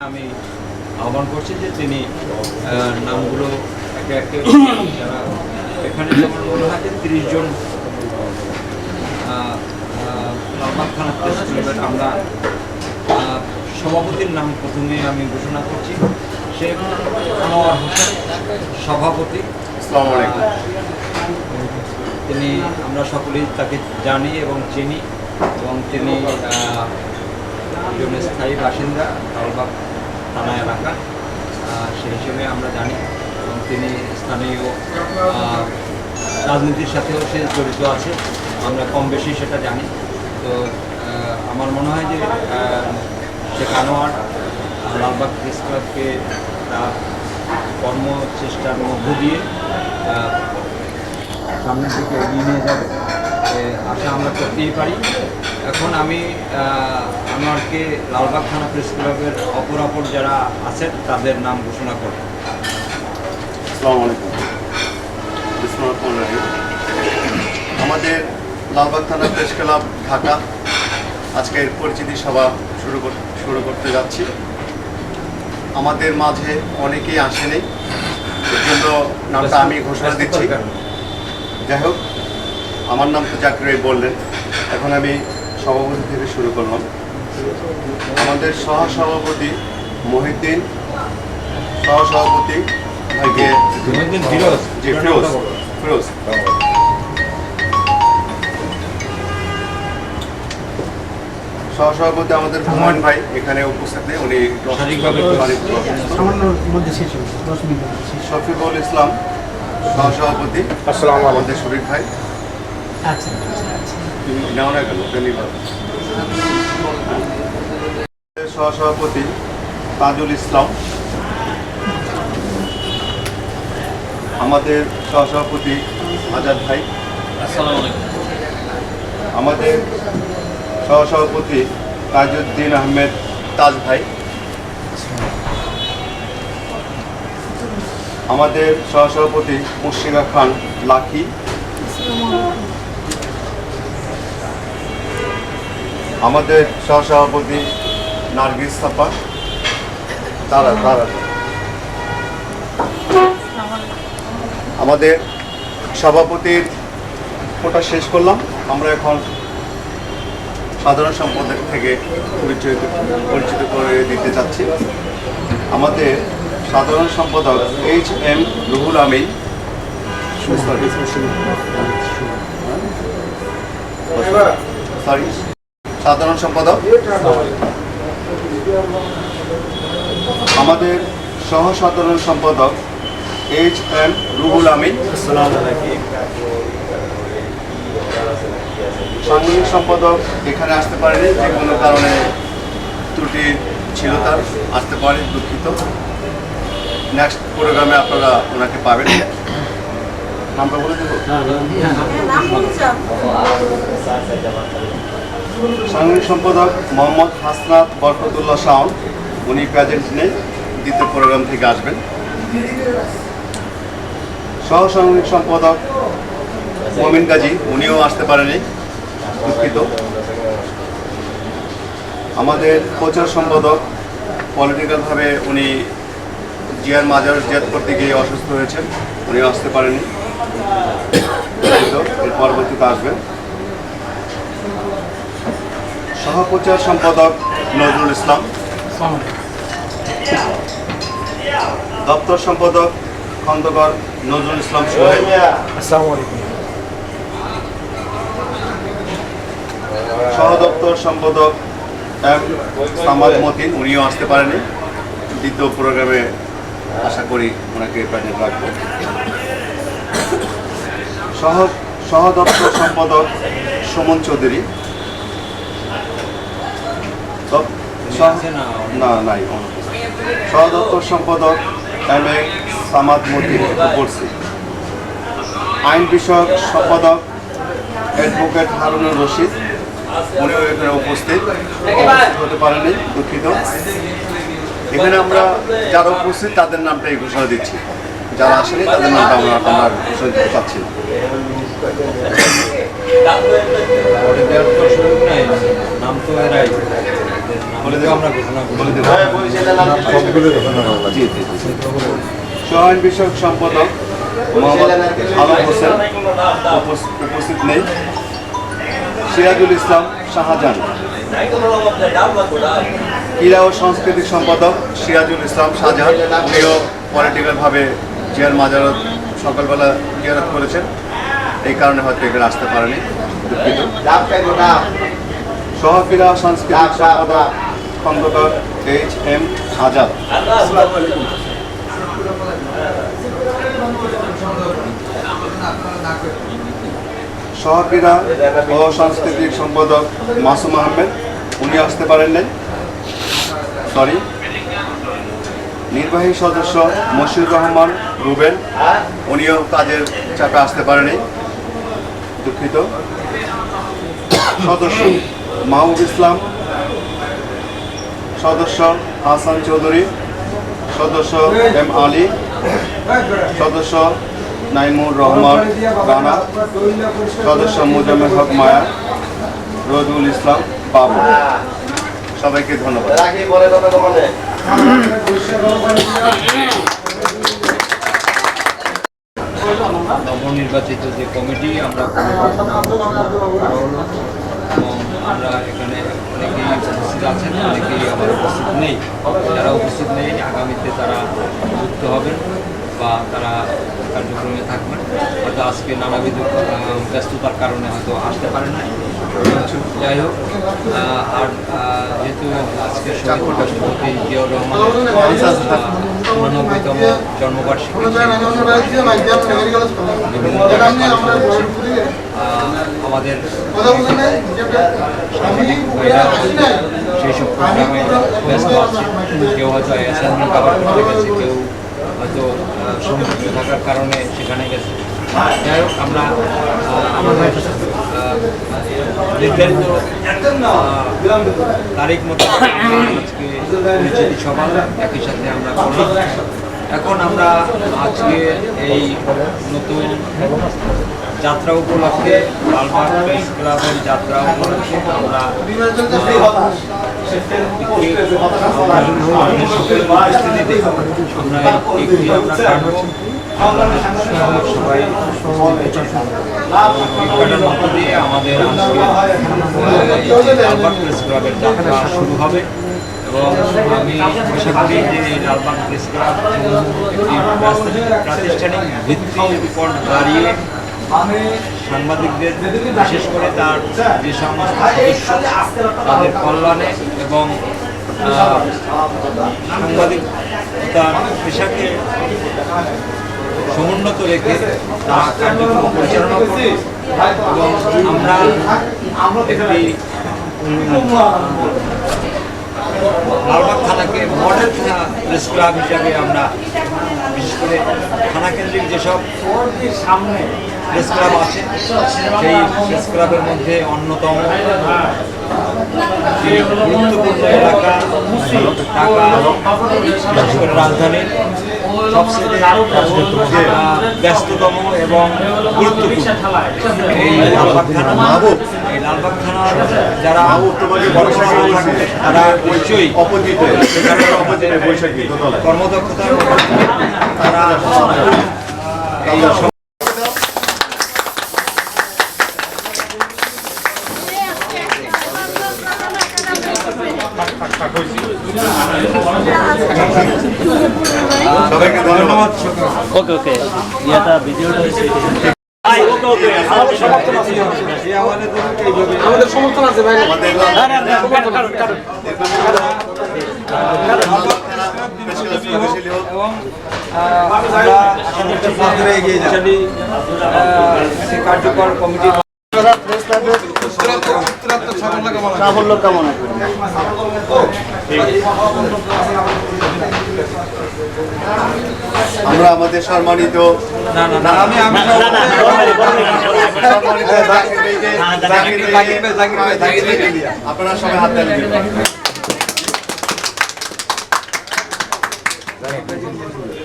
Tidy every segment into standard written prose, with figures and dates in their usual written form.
আমি আহ্বান করছি যে তিনি নামগুলো একে একে যারা এখানে যেমন মনে হয় যে 30 জন লালবাগ থানা প্রেস ক্লাবের আমরা সভাপতির নাম প্রথমে আমি ঘোষণা করছি। শেখ আনোয়ার হোসেন সভাপতি। আসসালামু আলাইকুম। তিনি আমরা সকলেই তাকে জানি এবং চিনি এবং তিনি একজন স্থায়ী বাসিন্দা লালবাগ থানা এলাকা, সেই হিসেবে আমরা জানি এবং তিনি স্থানীয় রাজনীতির সাথেও সে জড়িত আছে, আমরা কম বেশি সেটা জানি। তো আমার মনে হয় যে শেখ আনোয়ার লালবাগ প্রেস ক্লাবকে তার কর্মচেষ্টার মধ্য দিয়ে সামনের দিকে এগিয়ে নিয়ে যাবে আশা আমরা করতেই পারি। এখন আমি আনোয়ারকে লালবাগ থানা প্রেস ক্লাবের অপর যারা আছেন তাদের নাম ঘোষণা করব। আসসালামু আলাইকুম। আমাদের লালবাগ থানা প্রেস ক্লাব ঢাকা আজকের পরিচিতি সভা শুরু করতে যাচ্ছি। আমাদের মাঝে অনেকেই আসেনি, এর জন্য নামটা আমি ঘোষণা দিচ্ছি। যাই হোক, আমার নাম তো জাকির ভাই বললেন, এখন আমি সভাপতি থেকে শুরু করলাম। আমাদের সহসভাপতি মহিউদ্দিন, সহসভাপতি ভাইকে ফিরোজ, সহসভাপতি আমাদের হুমায়ুন ভাই এখানে উপস্থিত নেই, উনি শফিকুল ইসলাম সহসভাপতি। আসসালামু আলাইকুম। আমাদের শরীফ ভাই। সহসভাপতি তাজুল ইসলাম, আমাদের সহসভাপতি আজাদ ভাই। আসসালামু আলাইকুম। আমাদের সহসভাপতি তাজউদ্দিন আহমেদ তাজ ভাই। আমাদের সহসভাপতি মুশফিকা খান লাকি। আমাদের সহসভাপতি নার্গিস সাপা তারা। আমাদের সভাপতির ওটা শেষ করলাম। আমরা এখন সাধারণ সম্পাদক থেকে পরিচিত করে দিতে চাচ্ছি। আমাদের সাধারণ সম্পাদক HM রুহুল আমিন। সাধারণ সম্পাদক। আমাদের সহ সাধারণ সম্পাদক HM রুহুল আমিন। সাংগঠনিক সম্পাদক এখানে আসতে পারেনি, যে কোনো কারণে ত্রুটি ছিল, তার আসতে পারে, দুঃখিত। নেক্সট প্রোগ্রামে আপনারা ওনাকে পাবেন। নামটা বলে দেব। সাংগঠনিক সম্পাদক মোহাম্মদ হাসনাত বরকতুল্লাহ শাওন, উনি প্রেজেন্ট নেই, দ্বিতীয় প্রোগ্রাম থেকে আসবেন। সহ সাংগঠনিক সম্পাদক মমিন গাজী, উনিও আসতে পারেনি, দুঃখিত। আমাদের প্রচার সম্পাদক পলিটিক্যালভাবে উনি জিয়ার মাজার জিয়াদ করতে গিয়ে অসুস্থ হয়েছেন, উনি আসতে পারেনি, দুঃখিত। এর পরবর্তীতে আসবেন। সহপ্রচার সম্পাদক নজরুল ইসলাম। দপ্তর সম্পাদক খন্দকার নজরুল ইসলাম সোহেল। আসসালামু আলাইকুম। সহ দপ্তর সম্পাদক M সামাদ মতিন, উনিও আসতে পারেনি, দ্বিতীয় প্রোগ্রামে আশা করি ওনাকে প্রেজেন্ট রাখব। সহ দপ্তর সম্পাদক সুমন চৌধুরী। নাই। সহ দপ্তর সম্পাদক MA সামাদ মতিন বলছি। আইন বিষয়ক সম্পাদক অ্যাডভোকেট হারুনুর রশিদ, উনিও এখানে উপস্থিত হতে পারেনি, দুঃখিত। এখানে আমরা যারা উপস্থিত তাদের নামটাই ঘোষণা দিচ্ছি, যারা আসেনি তাদের নামটা আমরা ঘোষণা দিতে চাচ্ছি না। নাম তো এরাই ওদের বলে নামগুলো দেব? আমরা ঘোষণা বলে করি। দেব? সহায়ন বিষয়ক সম্পাদক মোহাম্মদ আলম হোসেন উপস্থিত নেই। সিরাজুল ইসলাম শাহজাহান। ক্রীড়া ও সাংস্কৃতিক সম্পাদক সিরাজুল ইসলাম শাহজাহান, উনিও পলিটিক্যালভাবে জিয়ার মাজারত সকালবেলা জিয়ারত করেছেন, এই কারণে হয়তো এখানে আসতে পারেনি, দুঃখিত। সহ ক্রীড়া ও সাংস্কৃতিক সম্পাদক খন্দকার HM আজাদ। সহ ক্রীড়া ও সাংস্কৃতিক সম্পাদক মাসুম আহমেদ, উনি আসতে পারেন নাই, সরি। নির্বাহী সদস্য মশিউর রহমান রুবেল, উনিও কাজের চাপে আসতে পারেনি, দুঃখিত। সদস্য মাহবুব ইসলাম, সদস্য হাসান চৌধুরী, সদস্য M আলী, সদস্য নাইমুর রহমান রানা, সদস্য মুজাম্মেল হক মায়া, রবিউল ইসলাম বাবু। সবাইকে ধন্যবাদ। নবনির্বাচিত যে কমিটি আমরা কমিটির নাম ঘোষণা করা হলো এবং আমরা এখানে অনেকেই উপস্থিত আছেন, অনেকেই আবার উপস্থিত নেই। যারা উপস্থিত নেই আগামীতে তারা যুক্ত হবেন বা তারা কার্যক্রমে থাকবেন। হয়তো আজকে নানাবিধ ব্যস্ততার কারণে হয়তো আসতে পারে না। যাই হোক, আর যেহেতু আজকে শহীদ রাষ্ট্রপতি জিয়াউর রহমানের 99তম জন্মবার্ষিকী, আমাদের সাংবাদিক ভাইরা সেই সব প্রোগ্রামে ব্যস্ত আছে। কেউ হয়তো অ্যাসাইনমেন্ট কভার করতে গেছে, কেউ হয়তো সংযুক্ত থাকার কারণে সেখানে গেছে। যাই হোক, আমরা আমাদের নির্ধারিত তারিখ মতো আজকে পরিচিতি সভা একই সাথে আমরা করি। এখন আমরা আজকে এই নতুন যাত্রা উপলক্ষে, লালবাগ প্রেস ক্লাবের যাত্রা উপলক্ষে আমরা উপস্থিতিতে আমরা একটি আমরা কাটবো। সবাই কাটার মধ্য দিয়ে আমাদের আজকে লালবাগ প্রেস ক্লাবের যাত্রা শুরু হবে এবং আমি আশা করি যে এই লালবাগ প্রেস ক্লাব একটি প্রাতিষ্ঠানিক ভিত্তির উপর দাঁড়িয়ে সাংবাদিকদের, বিশেষ করে তার যে সমস্ত সদস্য তাদের কল্যাণে এবং সাংবাদিকতার পেশাকে সমুন্নত রেখে তা কার্যক্রম পরিচালনা করবে এবং আমরা একটি লালবাগ থানাকে মডেল প্রেস ক্লাব হিসাবে আমরা, বিশেষ করে থানা কেন্দ্রিক যেসব সামনে প্রেস ক্লাব আছে সেই প্রেস ক্লাবের মধ্যে অন্যতম যে গুরুত্বপূর্ণ এলাকা ঢাকা, বিশেষ করে রাজধানীর সবচেয়ে ব্যস্ততম এবং গুরুত্বপূর্ণ এই লালবাগ থানা। এই লালবাগ থানা যারা তারা নিশ্চয়ই কর্মদক্ষতার তারা এই সবাইকে ধন্যবাদ। ওকে ওকে ইয়াটা ভিডিওটা আমাদের সমর্থন আছে ভাই। এবং আমরা এগিয়ে যাচ্ছি কার্যকর কমিটি সাফল্য কামনা করি। আমরা আমাদের সম্মানিত আপনারা সবাই হাত তালি দিন।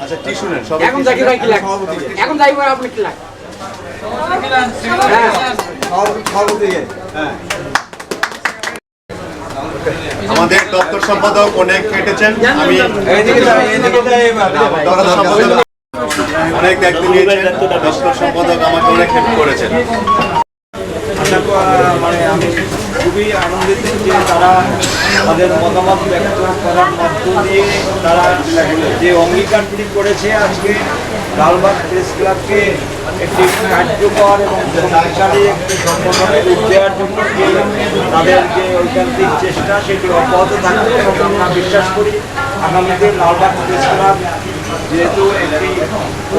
আচ্ছা কি শুনেন সবাই, এখন জাকির ভাই কি লাগে? এখন জাকির ভাই আপনি কি লাগে? হ্যাঁ আমাদের দপ্তর সম্পাদক অনেক কেটেছেন, আমি এইদিকে যাই, এইদিকে যাই এবার। দপ্তর সম্পাদক অনেক দায়িত্ব নিয়েছেন, দপ্তর সম্পাদক আমাকে অনেক হেল্প করেছেন। মানে আমি খুবই আনন্দিত যে তারা তাদের মতামত ব্যক্ত করার মধ্য দিয়ে তারা যে অঙ্গীকারটি করেছে আজকে লালবাগ প্রেস ক্লাবকে একটি কার্যকর এবং শক্তিশালী একটি সংগঠনে রূপ দেওয়ার জন্য যে তাদের যে ঐকান্তিক চেষ্টা সেটি অব্যাহত থাকবে এবং আমরা বিশ্বাস করি আগামীতে লালবাগ প্রেস ক্লাব যেহেতু একটি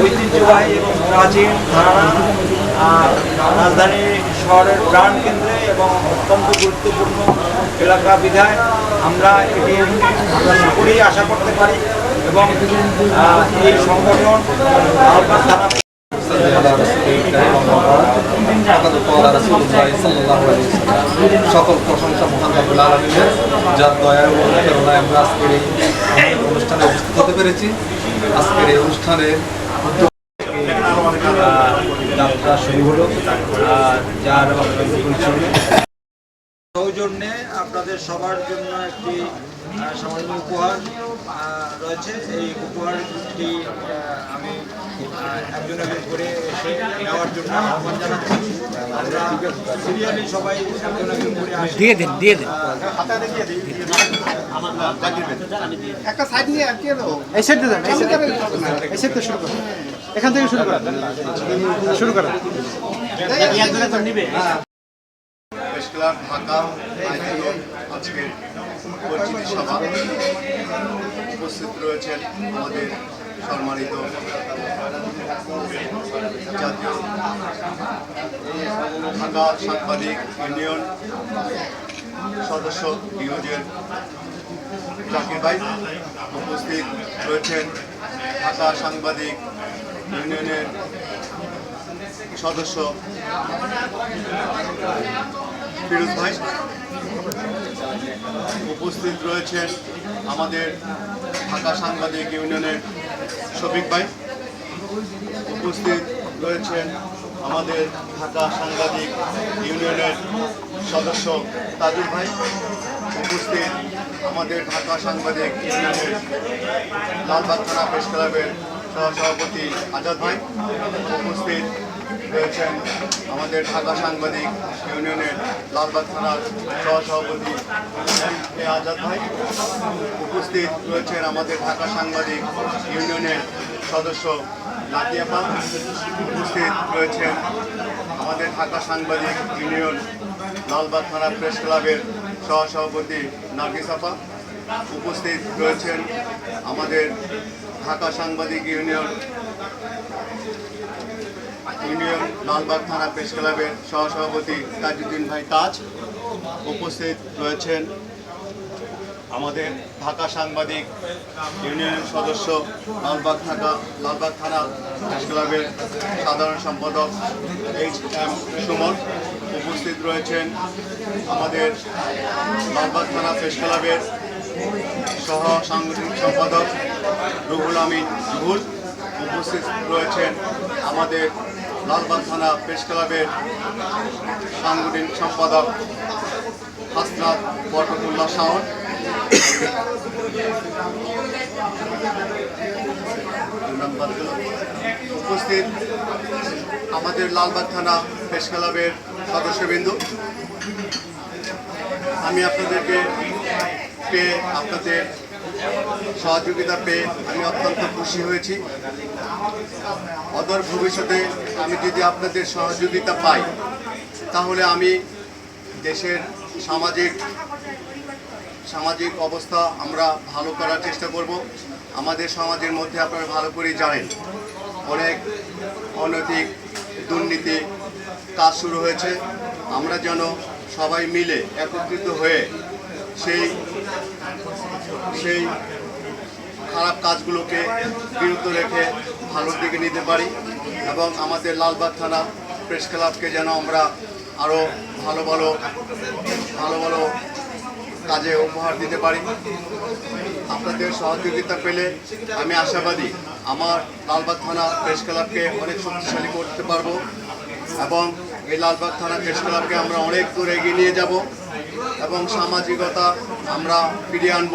ঐতিহ্যবাহী এবং প্রাচীন ধারণা রাজধানী শহরের প্রাণ কেন্দ্রে এবং অত্যন্ত গুরুত্বপূর্ণ এলাকা বিধায় আমরা এটি আমরা সকলেই আশা করতে পারি এবং এই সংগঠন লালবাগ থানা সকল প্রশংসা মহান রব্বুল আলামিনের, যার দয়া ও অনুপ্রেরণায় আমরা আজকের এই অনুষ্ঠানে উপস্থিত হতে পেরেছি। আজকের এই অনুষ্ঠানে যাত্রা শুরু হলো যার সৌজন্যে আপনাদের সবার জন্য একটি সামান্য উপহার রয়েছে। এই উপহারটি আমি একজন একজন করে এসে নেওয়ার জন্য আহ্বান জানাচ্ছি। আমরা সিরিয়ালি সবাই একজন একজন করে আসি। দিয়ে দেন দিয়ে দেন একটা সাইড নিয়ে আটকে দাও। এই সাইড দেন এই সাইড থেকে শুরু করুন, এখান থেকে শুরু করেন প্রেস ক্লাব ঢাকা আয়োজিত আজকের পরিচিতি সভা উপস্থিত রয়েছেন আমাদের সম্মানিত জাতীয় ঢাকা সাংবাদিক ইউনিয়ন সদস্য নিউজের জাকির ভাই, উপস্থিত রয়েছেন ঢাকা সাংবাদিক ইউনিয়নের সদস্য ফিরোজ ভাই, উপস্থিত রয়েছেন আমাদের ঢাকা সাংবাদিক ইউনিয়নের শফিক ভাই, উপস্থিত রয়েছেন আমাদের ঢাকা সাংবাদিক ইউনিয়নের সদস্য তাজুল ভাই, উপস্থিত আমাদের ঢাকা সাংবাদিক ইউনিয়নের লালবাগ থানা প্রেস ক্লাবের সহসভাপতি আজাদ ভাই, উপস্থিত রয়েছেন আমাদের ঢাকা সাংবাদিক ইউনিয়নের লালবাগ থানার সহসভাপতি এ আজাদ ভাই, উপস্থিত রয়েছেন আমাদের ঢাকা সাংবাদিক ইউনিয়নের সদস্য লাতিয়াপা, উপস্থিত রয়েছেন আমাদের ঢাকা সাংবাদিক ইউনিয়ন লালবাগ থানা প্রেস ক্লাবের সহসভাপতি নার্গিস আপা, উপস্থিত রয়েছেন আমাদের ঢাকা সাংবাদিক ইউনিয়ন লালবাগ থানা প্রেস ক্লাবের সহসভাপতি তাজউদ্দিন ভাই তাজ, উপস্থিত রয়েছেন আমাদের ঢাকা সাংবাদিক ইউনিয়নের সদস্য লালবাগ থানা প্রেস ক্লাবের সাধারণ সম্পাদক HM সুমন, উপস্থিত রয়েছেন আমাদের লালবাগ থানা প্রেস ক্লাবের সহ সাংগঠনিক সম্পাদক রুহুল আমিন রুহুল, উপস্থিত রয়েছেন আমাদের লালবাগ থানা প্রেস ক্লাবের সাংগঠনিক সম্পাদক হাসনাত বরকতুল্লাহ শাওন, উপস্থিত আমাদের লালবাগ থানা প্রেস ক্লাবের সদস্যবৃন্দ। আমি আপনাদেরকে পেয়ে, আপনাদের সহযোগিতা পেয়ে আমি অত্যন্ত খুশি হয়েছি। অদূর ভবিষ্যতে আমি যদি আপনাদের সহযোগিতা পাই তাহলে আমি দেশের সামাজিক অবস্থা আমরা ভালো করার চেষ্টা করব। আমাদের সমাজের মধ্যে আপনারা ভালো করেই জানেন অনেক অনৈতিক দুর্নীতি কাজ শুরু হয়েছে। আমরা যেন সবাই মিলে একত্রিত হয়ে সেই খারাপ কাজগুলোকে বিরত রেখে ভালোর দিকে নিতে পারি এবং আমাদের লালবাগ থানা প্রেস ক্লাবকে যেন আমরা আরও ভালো ভালো কাজে উপহার দিতে পারি। আপনাদের সহযোগিতা পেলে আমি আশাবাদী আমার লালবাগ থানা প্রেস ক্লাবকে অনেক শক্তিশালী করতে পারবো এবং এই লালবাগ থানা প্রেস ক্লাবকে আমরা অনেক দূর এগিয়ে নিয়ে যাব এবং সামাজিকতা আমরা ফিরিয়ে আনব।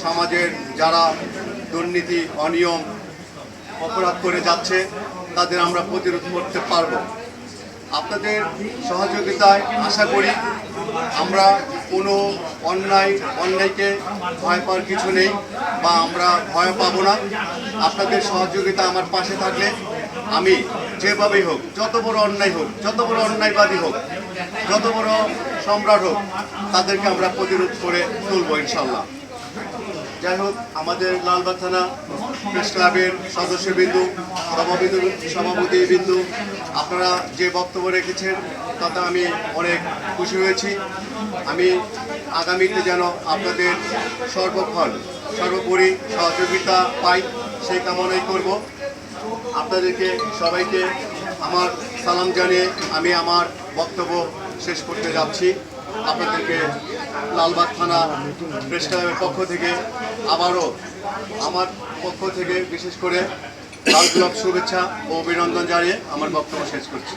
সমাজের যারা দুর্নীতি, অনিয়ম, অপরাধ করে যাচ্ছে তাদের আমরা প্রতিরোধ করতে পারবো। আপনাদের সহযোগিতায় আশা করি আমরা কোনো অন্যায়কে ভয় পাওয়ার কিছু নেই বা আমরা ভয় পাবো না। আপনাদের সহযোগিতা আমার পাশে থাকলে আমি যেভাবেই হোক, যত বড় অন্যায় হোক, যত বড় অন্যায়বাদী হোক, যত বড় সম্রাট হোক, তাদেরকে আমরা প্রতিরোধ করে তুলবো ইনশাল্লাহ। যাই হোক, আমাদের লালবাগ থানা প্রেস ক্লাবের সদস্যবিন্দু, সভাপতিবিন্দু, আপনারা যে বক্তব্য রেখেছেন তাতে আমি অনেক খুশি হয়েছি। আমি আগামীতে যেন আপনাদের সর্বোপরি সহযোগিতা পাই সেই কামনাই করব। আপনাদেরকে সবাইকে আমার সালাম জানিয়ে আমি আমার বক্তব্য শেষ করতে যাচ্ছি। আপনাদেরকে লালবাগ থানা প্রেস ক্লাবের পক্ষ থেকে আবারও আমার পক্ষ থেকে বিশেষ করে লাল গোলাপ শুভেচ্ছা ও অভিনন্দন জানিয়ে আমার বক্তব্য শেষ করছি।